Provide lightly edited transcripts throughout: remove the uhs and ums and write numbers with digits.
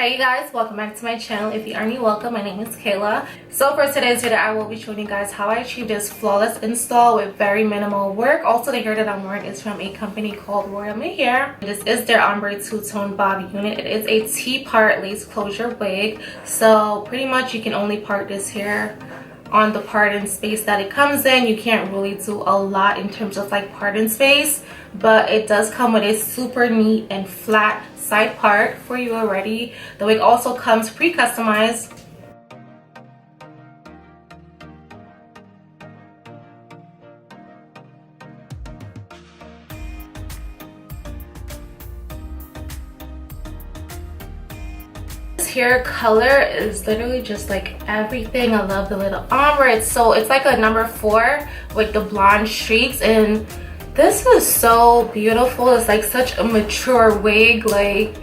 Hey you guys, welcome back to my channel. If you are new, welcome. My name is Kayla. So for today's video, I will be showing you guys how I achieved this flawless install with very minimal work. Also, the hair that I'm wearing is from a company called RoyalMe Hair. This is their ombre two-tone bob unit. It is a T-part lace closure wig. So pretty much you can only part this hair on the parting space that it comes in. You can't really do a lot in terms of like parting space, but it does come with a super neat and flat side part for you already. The wig also comes pre-customized. This hair color is literally just like everything. I love the little ombre. It's like a number 4 with the blonde streaks, and this is so beautiful. It's like such a mature wig. Like,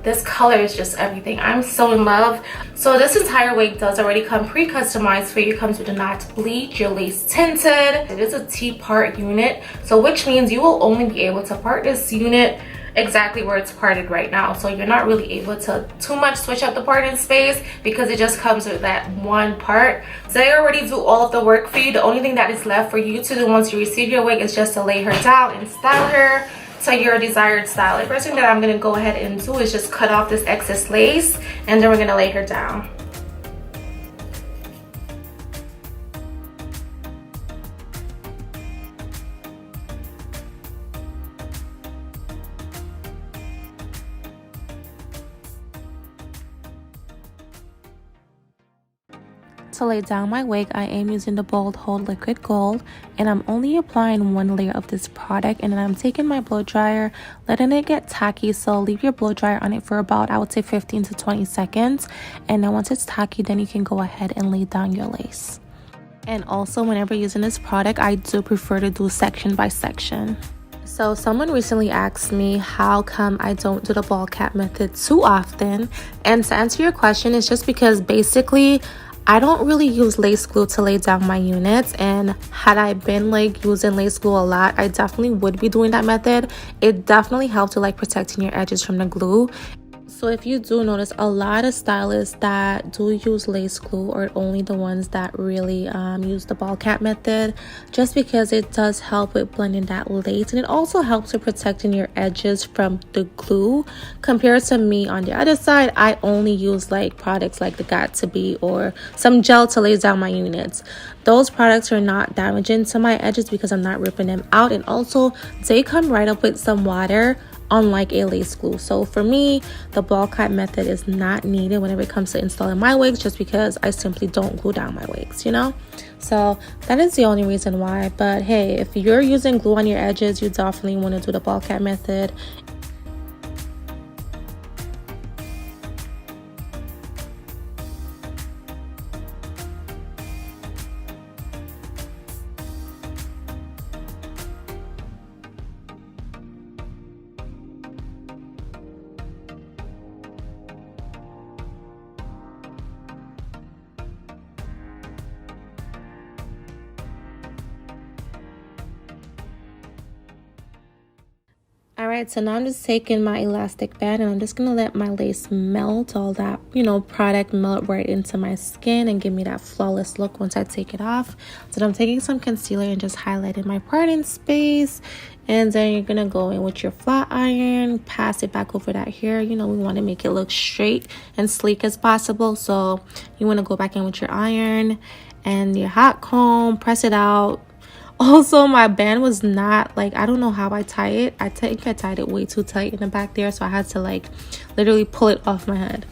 this color is just everything. I'm so in love. So this entire wig does already come pre-customized for you. It comes with the not bleach, your lace tinted. It is a T-part unit, so which means you will only be able to part this unit exactly where it's parted right now. So you're not really able to too much switch up the parting space because it just comes with that one part. So they already do all of the work for you. The only thing that is left for you to do once you receive your wig is just to lay her down and style her to your desired style. The first thing that I'm going to go ahead and do is just cut off this excess lace, and then we're going to lay her down. To lay down my wig, I am using the Bold Hold Liquid Gold, and I'm only applying one layer of this product, and then I'm taking my blow dryer, letting it get tacky. So leave your blow dryer on it for about, I would say, 15 to 20 seconds, and then once it's tacky, then you can go ahead and lay down your lace. And also, whenever using this product, I do prefer to do section by section. So someone recently asked me how come I don't do the ball cap method too often, and to answer your question, it's just because basically I don't really use lace glue to lay down my units, and had I been like using lace glue a lot, I definitely would be doing that method. It definitely helps to like protecting your edges from the glue. So if you do notice, a lot of stylists that do use lace glue are only the ones that really use the ball cap method, just because it does help with blending that lace, and it also helps with protecting your edges from the glue. Compared to me on the other side, I only use like products like the Got2b or some gel to lay down my units. Those products are not damaging to my edges because I'm not ripping them out, and also they come right up with some water, unlike a lace glue. So for me, the ball cap method is not needed whenever it comes to installing my wigs, just because I simply don't glue down my wigs, you know. So that is the only reason why. But hey, if you're using glue on your edges, you definitely want to do the ball cap method. Alright, so now I'm just taking my elastic band, and I'm just going to let my lace melt, all that, you know, product melt right into my skin and give me that flawless look once I take it off. So I'm taking some concealer and just highlighting my parting space, and then you're going to go in with your flat iron, pass it back over that hair. You know, we want to make it look straight and sleek as possible, so you want to go back in with your iron and your hot comb, press it out. Also, my band was not like, I don't know how I tie it. I think I tied it way too tight in the back there, so I had to like literally pull it off my head.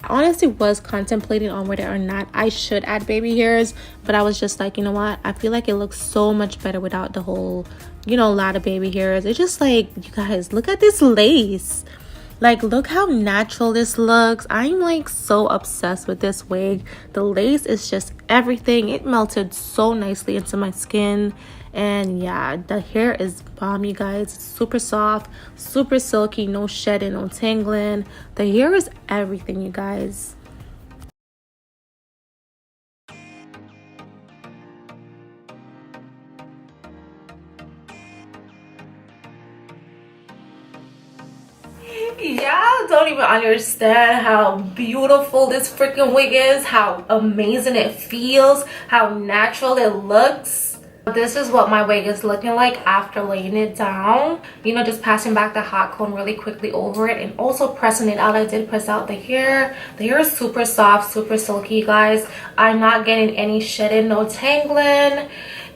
I honestly was contemplating on whether or not I should add baby hairs, but I was just like, you know what, I feel like it looks so much better without the whole, you know, lot of baby hairs. It's just like, you guys, look at this lace. Like, look how natural this looks. I'm like so obsessed with this wig. The lace is just everything. It melted so nicely into my skin, and yeah, the hair is bomb, you guys. It's super soft, super silky, no shedding, no tangling. The hair is everything, you guys. Y'all don't don't even understand how beautiful this freaking wig is, how amazing it feels, how natural it looks. This is what my wig is looking like after laying it down, you know, just passing back the hot comb really quickly over it and also pressing it out. I did press out the hair. The hair is super soft, super silky, you guys. I'm not getting any shedding, no tangling.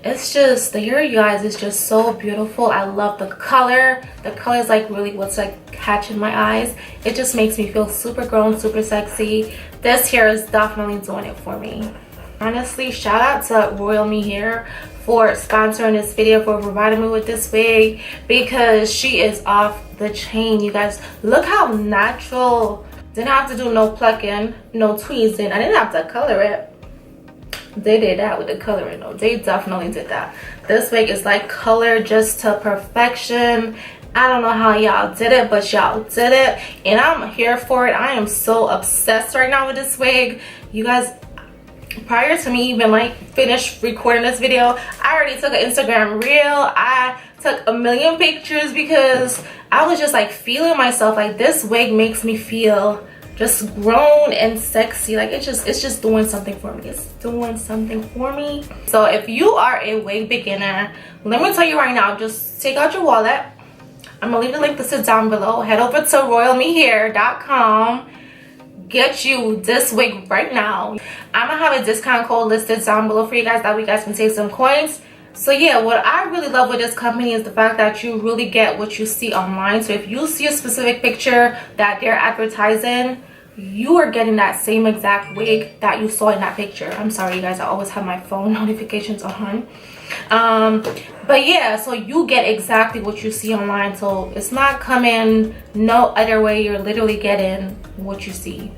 It's just, the hair, you guys, is just so beautiful. I love the color. The color is like really what's like catching my eyes. It just makes me feel super grown, super sexy. This hair is definitely doing it for me. Honestly, shout out to RoyalMe Hair for sponsoring this video, for providing me with this wig, because she is off the chain, you guys. Look how natural. Didn't have to do no plucking, no tweezing. I didn't have to color it. They did that with the coloring though. They definitely did that. This wig is like colored just to perfection. I don't know how y'all did it, but y'all did it, and I'm here for it. I am so obsessed right now with this wig, you guys. Prior to me even like finish recording this video, I already took an Instagram reel. I took a million pictures because I was just like feeling myself. Like, this wig makes me feel just grown and sexy. Like, it's just doing something for me. It's doing something for me. So if you are a wig beginner, let me tell you right now, just take out your wallet. I'm gonna leave the link listed down below. Head over to RoyalMeHair.com. Get you this wig right now. I'm gonna have a discount code listed down below for you guys, that way you guys can save some coins. So yeah, what I really love with this company is the fact that you really get what you see online. So if you see a specific picture that they're advertising, you are getting that same exact wig that you saw in that picture. I'm sorry, you guys, I always have my phone notifications on. But yeah, so you get exactly what you see online. So it's not coming no other way. You're literally getting what you see.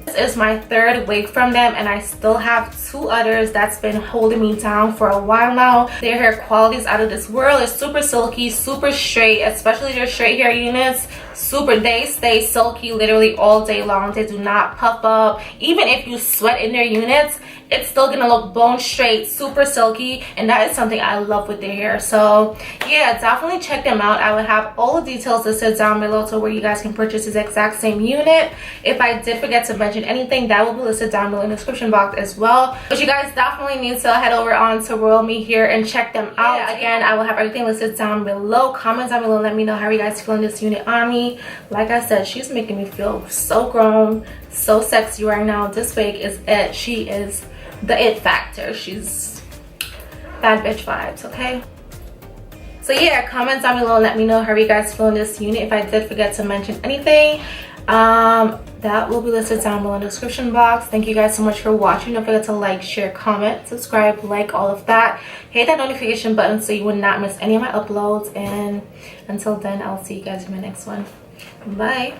This is my third wig from them, and I still have two others that's been holding me down for a while now. Their hair quality is out of this world. It's super silky, super straight, especially their straight hair units. They stay silky literally all day long. They do not puff up. Even if you sweat in their units, it's still gonna look bone straight, super silky, and that is something I love with their hair. So yeah, definitely check them out. I will have all the details listed down below to where you guys can purchase this exact same unit. If I did forget to mention anything, that will be listed down below in the description box as well. But you guys definitely need to head over on to RoyalMe Hair and check them out. Yeah, again, I will have everything listed down below. Comment down below, let me know how you guys feeling this unit on me. Like I said, she's making me feel so grown, so sexy right now. This wig is it. She is the it factor. She's bad bitch vibes, okay? So yeah, comment down below, let me know how you guys feeling this unit. If I did forget to mention anything, that will be listed down below in the description box. Thank you guys so much for watching. Don't forget to like, share, comment, subscribe, like, all of that. Hit that notification button so you will not miss any of my uploads, and until then, I'll see you guys in my next one. Bye.